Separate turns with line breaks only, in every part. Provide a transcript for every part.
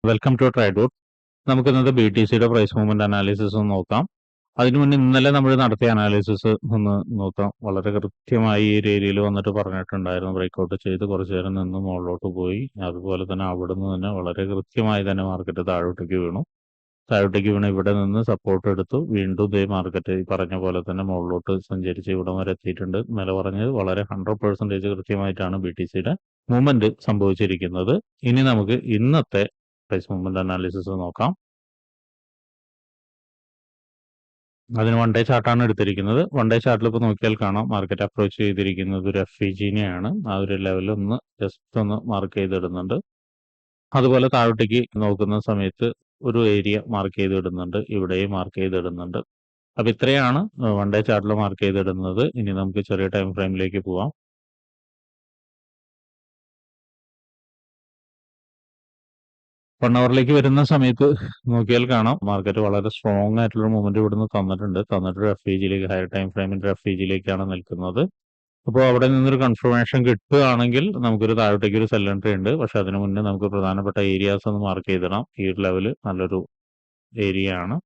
Welcome to ട്രൈഡൂട്ട്. നമുക്കിന്നത്തെ B T സിയുടെ പ്രൈസ് മൂവ്മെന്റ് അനാലിസിസ് ഒന്ന് നോക്കാം. അതിനു മുന്നേ ഇന്നലെ നമ്മൾ നടത്തിയ അനാലിസിസ് ഒന്ന് നോക്കാം. വളരെ കൃത്യമായി ഈ ഒരു ഏരിയയിൽ വന്നിട്ട് പറഞ്ഞിട്ടുണ്ടായിരുന്നു. ബ്രേക്ക്ഔട്ട് ചെയ്ത് കുറച്ചു നേരം നിന്ന് മുകളിലോട്ട് പോയി. അതുപോലെ തന്നെ അവിടുന്ന് തന്നെ വളരെ കൃത്യമായി തന്നെ മാർക്കറ്റ് താഴോട്ടേക്ക് വീണു. ഇവിടെ നിന്ന് സപ്പോർട്ട് എടുത്തു. വീണ്ടും ഇതേ മാർക്കറ്റ് ഈ പറഞ്ഞ പോലെ തന്നെ മുകളിലോട്ട് സഞ്ചരിച്ച് ഇവിടം വരെ എത്തിയിട്ടുണ്ട്. ഇന്നലെ പറഞ്ഞത് വളരെ 100% കൃത്യമായിട്ടാണ് ബി ടി സിയുടെ മൂവ്മെന്റ് സംഭവിച്ചിരിക്കുന്നത്. ഇനി നമുക്ക് ഇന്നത്തെ പ്രൈസ് മൂവ്മെന്റ് അനാലിസിസ് നോക്കാം. അതിന് വൺ ഡേ ചാർട്ടാണ് എടുത്തിരിക്കുന്നത്. വൺ ഡേ ചാർട്ടിൽ ഇപ്പോൾ നോക്കിയാൽ കാണാം മാർക്കറ്റ് അപ്രോച്ച് ചെയ്തിരിക്കുന്നത് ഒരു FVGനെയാണ്. ആ ഒരു ലെവൽ ഒന്ന് ജസ്റ്റ് ഒന്ന് മാർക്ക് ചെയ്തിടുന്നുണ്ട്. അതുപോലെ താഴോട്ടേക്ക് നോക്കുന്ന സമയത്ത് ഒരു ഏരിയ മാർക്ക് ചെയ്തിടുന്നുണ്ട്. ഇവിടെയും മാർക്ക് ചെയ്തിടുന്നുണ്ട്. അപ്പൊ ഇത്രയാണ് വൺ ഡേ ചാർട്ടിൽ മാർക്ക് ചെയ്തിടുന്നത്. ഇനി നമുക്ക് ചെറിയ ടൈം ഫ്രെയിമിലേക്ക് പോവാം. 1 അവറിലേക്ക് വരുന്ന സമയത്ത് നോക്കിയാൽ കാണാം മാർക്കറ്റ് വളരെ സ്ട്രോങ് ആയിട്ടുള്ള മൂവ്മെന്റ് ഇവിടുന്ന് തന്നിട്ടൊരു FVGയിലേക്ക് ഹയർ ടൈം ഫ്രെയിമിന്റെ FVGയിലേക്കാണ് നിൽക്കുന്നത്. അപ്പോൾ അവിടെ നിന്നൊരു കൺഫർമേഷൻ കിട്ടുകയാണെങ്കിൽ നമുക്കൊരു താഴോട്ടേക്ക് ഒരു സെൽ എൻട്രി ഉണ്ട്. പക്ഷെ അതിനു മുന്നേ നമുക്ക് പ്രധാനപ്പെട്ട ഏരിയാസ് ഒന്ന് മാർക്ക് ചെയ്തിടാം. ഈ ഒരു ലെവല് നല്ലൊരു ഏരിയ ആണ്.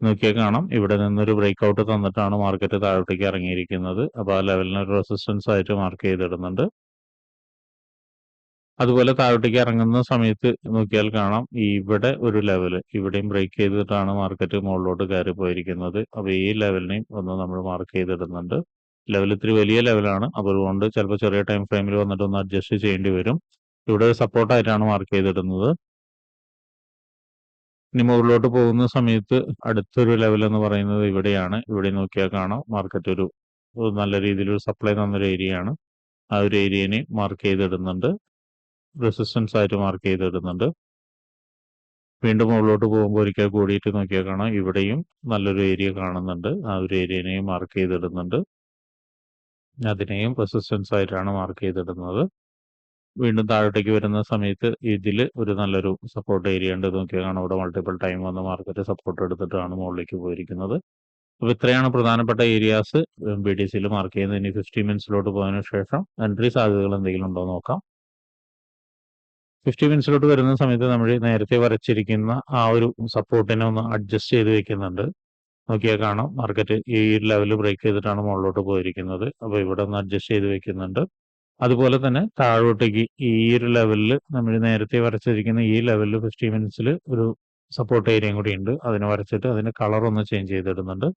നോക്കിയാൽ കാണാം ഇവിടെ നിന്നൊരു ബ്രേക്ക്ഔട്ട് തന്നിട്ടാണ് മാർക്കറ്റ് താഴോട്ടേക്ക് ഇറങ്ങിയിരിക്കുന്നത്. അപ്പോൾ ആ ലെവലിന് ഒരു റെസിസ്റ്റൻസ് ആയിട്ട് മാർക്ക് ചെയ്തിടുന്നുണ്ട്. അതുപോലെ താഴോട്ടേക്ക് ഇറങ്ങുന്ന സമയത്ത് നോക്കിയാൽ കാണാം ഇവിടെ ഒരു ലെവല് ഇവിടെയും ബ്രേക്ക് ചെയ്തിട്ടാണ് മാർക്കറ്റ് മുകളിലോട്ട് കയറി പോയിരിക്കുന്നത്. അപ്പോൾ ഈ ലെവലിനെയും ഒന്ന് നമ്മൾ മാർക്ക് ചെയ്തിടുന്നുണ്ട്. ലെവൽ ഇത്തിരി വലിയ ലെവലാണ്. അപ്പോൾ അതുകൊണ്ട് ചിലപ്പോൾ ചെറിയ ടൈം ഫ്രെയിമിൽ വന്നിട്ട് ഒന്ന് അഡ്ജസ്റ്റ് ചെയ്യേണ്ടി വരും. ഇവിടെ സപ്പോർട്ടായിട്ടാണ് മാർക്ക് ചെയ്തിടുന്നത്. ഇനി മുകളിലോട്ട് പോകുന്ന സമയത്ത് അടുത്തൊരു ലെവൽ എന്ന് പറയുന്നത് ഇവിടെയാണ്. ഇവിടെ നോക്കിയാൽ കാണാം മാർക്കറ്റ് ഒരു നല്ല രീതിയിൽ ഒരു സപ്ലൈ തന്നൊരു ഏരിയ ആണ്. ആ ഒരു ഏരിയനെ മാർക്ക് ചെയ്തിടുന്നുണ്ട്. റെസിസ്റ്റൻസ് ആയിട്ട് മാർക്ക് ചെയ്തിടുന്നുണ്ട്. വീണ്ടും മുകളിലോട്ട് പോകുമ്പോൾ ഒരിക്കൽ കൂടിയിട്ട് നോക്കിയാൽ കാണാം ഇവിടെയും നല്ലൊരു ഏരിയ കാണുന്നുണ്ട്. ആ ഒരു ഏരിയനെയും മാർക്ക് ചെയ്തിടുന്നുണ്ട്. അതിനെയും റെസിസ്റ്റൻസ് ആയിട്ടാണ് മാർക്ക് ചെയ്തിടുന്നത്. വീണ്ടും താഴോട്ടേക്ക് വരുന്ന സമയത്ത് ഇതിൽ ഒരു നല്ലൊരു സപ്പോർട്ട് ഏരിയ ഉണ്ട്. നോക്കിയാൽ കാണാം ഇവിടെ മൾട്ടിപ്പിൾ ടൈം വന്ന് മാർക്കറ്റ് സപ്പോർട്ട് എടുത്തിട്ടാണ് മുകളിലേക്ക് പോയിരിക്കുന്നത്. അപ്പോൾ ഇത്രയാണ് പ്രധാനപ്പെട്ട ഏരിയാസ് BTCയിൽ മാർക്ക് ചെയ്യുന്നത്. ഇനി 50 മിനിറ്റ്സിലോട്ട് പോയതിനു ശേഷം എൻട്രി സാധ്യതകൾ എന്തെങ്കിലും ഉണ്ടോ നോക്കാം. 50 മിനിറ്റ്സിലോട്ട് വരുന്ന സമയത്ത് നമ്മൾ നേരത്തെ വരച്ചിരിക്കുന്ന ആ ഒരു സപ്പോർട്ടിനെ ഒന്ന് അഡ്ജസ്റ്റ് ചെയ്ത് വെക്കുന്നുണ്ട്. നോക്കിയാൽ കാണാം മാർക്കറ്റ് ഈ ലെവൽ ബ്രേക്ക് ചെയ്തിട്ടാണ് മുകളിലോട്ട് പോയിരിക്കുന്നത്. അപ്പോൾ ഇവിടെ ഒന്ന് അഡ്ജസ്റ്റ് ചെയ്ത് വെക്കുന്നുണ്ട്. അതുപോലെ തന്നെ താഴോട്ടേക്ക് ഈ ഒരു ലെവലിൽ നമ്മൾ നേരത്തെ വരച്ചിരിക്കുന്ന ഈ ലെവലിൽ 50 മിനിറ്റ്സിൽ ഒരു സപ്പോർട്ട് ഏരിയയും കൂടി ഉണ്ട്. അതിനെ വരച്ചിട്ട് അതിന്റെ കളർ ഒന്ന് ചേഞ്ച് ചെയ്തിടുന്നുണ്ട്.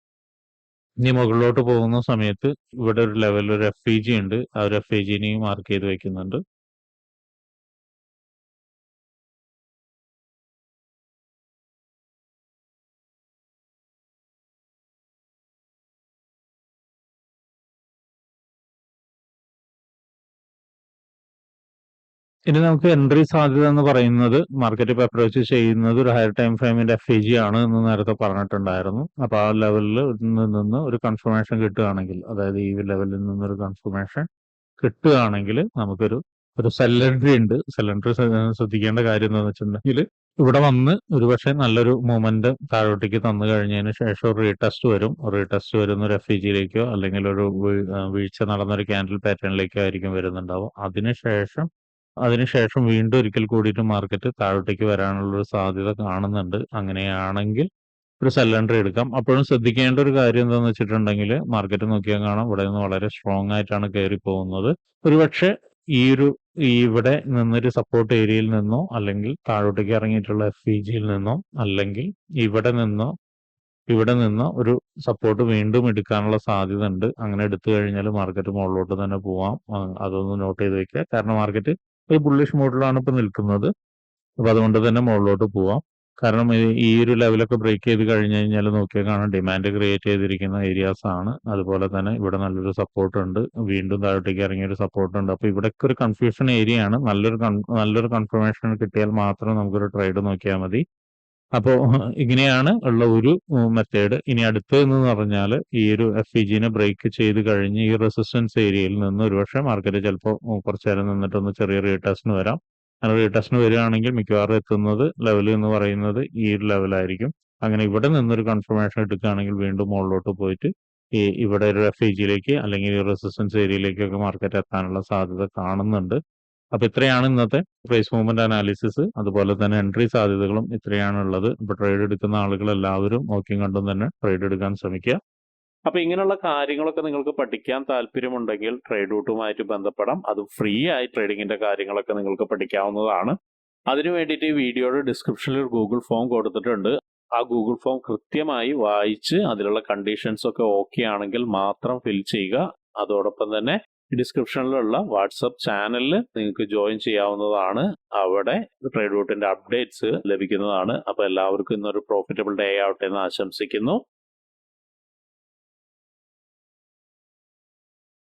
ഇനി മുകളിലോട്ട് പോകുന്ന സമയത്ത് ഇവിടെ ഒരു ലെവലിൽ ഒരു FVG ഉണ്ട്. ആ ഒരു FVGനെയും മാർക്ക് ചെയ്ത് വെക്കുന്നുണ്ട്. ഇനി നമുക്ക് എൻട്രി സാധ്യത എന്ന് പറയുന്നത് മാർക്കറ്റ് ഇപ്പോൾ അപ്രോച്ച് ചെയ്യുന്നത് ഒരു ഹയർ ടൈം ഫ്രെയിമിന്റെ FVG ആണ് എന്ന് നേരത്തെ പറഞ്ഞിട്ടുണ്ടായിരുന്നു. അപ്പോൾ ആ ലെവലിൽ നിന്ന് ഒരു കൺഫർമേഷൻ കിട്ടുകയാണെങ്കിൽ, അതായത് ഈ ലെവലിൽ നിന്നൊരു കൺഫർമേഷൻ കിട്ടുകയാണെങ്കിൽ നമുക്കൊരു സെൽ എൻട്രി ഉണ്ട്. സെൽ എൻട്രി ശ്രദ്ധിക്കേണ്ട കാര്യം എന്താണെന്ന് വെച്ചിട്ടുണ്ടെങ്കിൽ ഇവിടെ വന്ന് ഒരുപക്ഷെ നല്ലൊരു മൂവ്മെന്റ് താഴോട്ടേക്ക് തന്നു കഴിഞ്ഞതിന് ശേഷം ഒരു റീടെസ്റ്റ് വരുന്ന ഒരു FVGയിലേക്കോ അല്ലെങ്കിൽ ഒരു വീഴ്ച നടന്നൊരു ക്യാൻഡിൽ പാറ്റേണിലേക്കോ ആയിരിക്കും വരുന്നുണ്ടാവും. അതിനുശേഷം വീണ്ടും ഒരിക്കൽ കൂടിയിട്ട് മാർക്കറ്റ് താഴോട്ടേക്ക് വരാനുള്ള ഒരു സാധ്യത കാണുന്നുണ്ട്. അങ്ങനെയാണെങ്കിൽ ഒരു സെൽ എൻട്രി എടുക്കാം. അപ്പോഴും ശ്രദ്ധിക്കേണ്ട ഒരു കാര്യം എന്താണെന്ന് വെച്ചിട്ടുണ്ടെങ്കിൽ മാർക്കറ്റ് നോക്കിയാൽ കാണാം ഇവിടെ നിന്ന് വളരെ സ്ട്രോങ് ആയിട്ടാണ് കയറി പോകുന്നത്. ഒരുപക്ഷെ ഇവിടെ നിന്നൊരു സപ്പോർട്ട് ഏരിയയിൽ നിന്നോ അല്ലെങ്കിൽ താഴോട്ടേക്ക് ഇറങ്ങിയിട്ടുള്ള FVGയിൽ നിന്നോ അല്ലെങ്കിൽ ഇവിടെ നിന്നോ ഒരു സപ്പോർട്ട് വീണ്ടും എടുക്കാനുള്ള സാധ്യത ഉണ്ട്. അങ്ങനെ എടുത്തു കഴിഞ്ഞാൽ മാർക്കറ്റ് മുകളിലോട്ട് തന്നെ പോവാം. അതൊന്ന് നോട്ട് ചെയ്ത് വെക്കുക. കാരണം മാർക്കറ്റ് ഒരു ബുള്ളിഷ് മോഡിലാണ് ഇപ്പോൾ നിൽക്കുന്നത്. അപ്പൊ അതുകൊണ്ട് തന്നെ മുകളിലോട്ട് പോവാം. കാരണം ഈ ഒരു ലെവലൊക്കെ ബ്രേക്ക് ചെയ്ത് കഴിഞ്ഞു കഴിഞ്ഞാൽ നോക്കിയാൽ കാണാം ഡിമാൻഡ് ക്രിയേറ്റ് ചെയ്തിരിക്കുന്ന ഏരിയാസ് ആണ്. അതുപോലെ തന്നെ ഇവിടെ നല്ലൊരു സപ്പോർട്ട് ഉണ്ട്. വീണ്ടും താഴോട്ടേക്ക് ഇറങ്ങിയൊരു സപ്പോർട്ട് ഉണ്ട്. അപ്പൊ ഇവിടെയൊക്കെ ഒരു കൺഫ്യൂഷൻ ഏരിയ ആണ്. നല്ലൊരു കൺഫർമേഷൻ കിട്ടിയാൽ മാത്രം നമുക്കൊരു ട്രേഡ് നോക്കിയാൽ മതി. അപ്പോൾ ഇങ്ങനെയാണ് ഉള്ള ഒരു മെത്തേഡ്. ഇനി അടുത്തതെന്ന് പറഞ്ഞാൽ ഈ ഒരു FVGനെ ബ്രേക്ക് ചെയ്ത് കഴിഞ്ഞ് ഈ റെസിസ്റ്റൻസ് ഏരിയയിൽ നിന്ന് ഒരുപക്ഷെ മാർക്കറ്റ് ചിലപ്പോൾ കുറച്ചു നേരം നിന്നിട്ടൊന്ന് ചെറിയ റീടെസ്റ്റിന് വരാം. അങ്ങനെ റീടെസ്റ്റിന് വരികയാണെങ്കിൽ മിക്കവാറും എത്തുന്നത് ലെവൽ എന്ന് പറയുന്നത് ഈ ഒരു ലെവലായിരിക്കും. അങ്ങനെ ഇവിടെ നിന്നൊരു കൺഫർമേഷൻ എടുക്കുകയാണെങ്കിൽ വീണ്ടും മുകളിലോട്ട് പോയിട്ട് ഇവിടെ ഒരു FVGയിലേക്ക് അല്ലെങ്കിൽ റെസിസ്റ്റൻസ് ഏരിയയിലേക്കൊക്കെ മാർക്കറ്റ് എത്താനുള്ള സാധ്യത കാണുന്നുണ്ട്. അപ്പോൾ ഇത്രയാണ് ഇന്നത്തെ പ്രൈസ് മൂവ്മെന്റ് അനാലിസിസ്. അതുപോലെ തന്നെ എൻട്രി സാധ്യതകളും ഇത്രയാണുള്ളത്. അപ്പോൾ ട്രേഡ് എടുക്കുന്ന ആളുകൾ എല്ലാവരും നോക്കിയും കണ്ടും തന്നെ ട്രേഡ് എടുക്കാൻ ശ്രമിക്കുക. അപ്പോൾ ഇങ്ങനെയുള്ള കാര്യങ്ങളൊക്കെ നിങ്ങൾക്ക് പഠിക്കാൻ താല്പര്യമുണ്ടെങ്കിൽ ട്രേഡ് റൂട്ടുമായിട്ട് ബന്ധപ്പെടാം. അത് ഫ്രീ ആയി ട്രേഡിങ്ങിന്റെ കാര്യങ്ങളൊക്കെ നിങ്ങൾക്ക് പഠിക്കാവുന്നതാണ്. അതിനു വേണ്ടിയിട്ട് ഈ വീഡിയോയുടെ ഡിസ്ക്രിപ്ഷനിൽ ഒരു ഗൂഗിൾ ഫോം കൊടുത്തിട്ടുണ്ട്. ആ ഗൂഗിൾ ഫോം കൃത്യമായി വായിച്ച് അതിലുള്ള കണ്ടീഷൻസ് ഒക്കെ ഓക്കെ ആണെങ്കിൽ മാത്രം ഫിൽ ചെയ്യുക. അതോടൊപ്പം തന്നെ ഡിസ്ക്രിപ്ഷനിലുള്ള വാട്സപ്പ് ചാനലിൽ നിങ്ങൾക്ക് ജോയിൻ ചെയ്യാവുന്നതാണ്. അവിടെ ട്രേഡ് റൂട്ടിന്റെ അപ്ഡേറ്റ്സ് ലഭിക്കുന്നതാണ്. അപ്പോൾ എല്ലാവർക്കും ഇന്നൊരു പ്രോഫിറ്റബിൾ ഡേ ആവട്ടെ എന്ന് ആശംസിക്കുന്നു.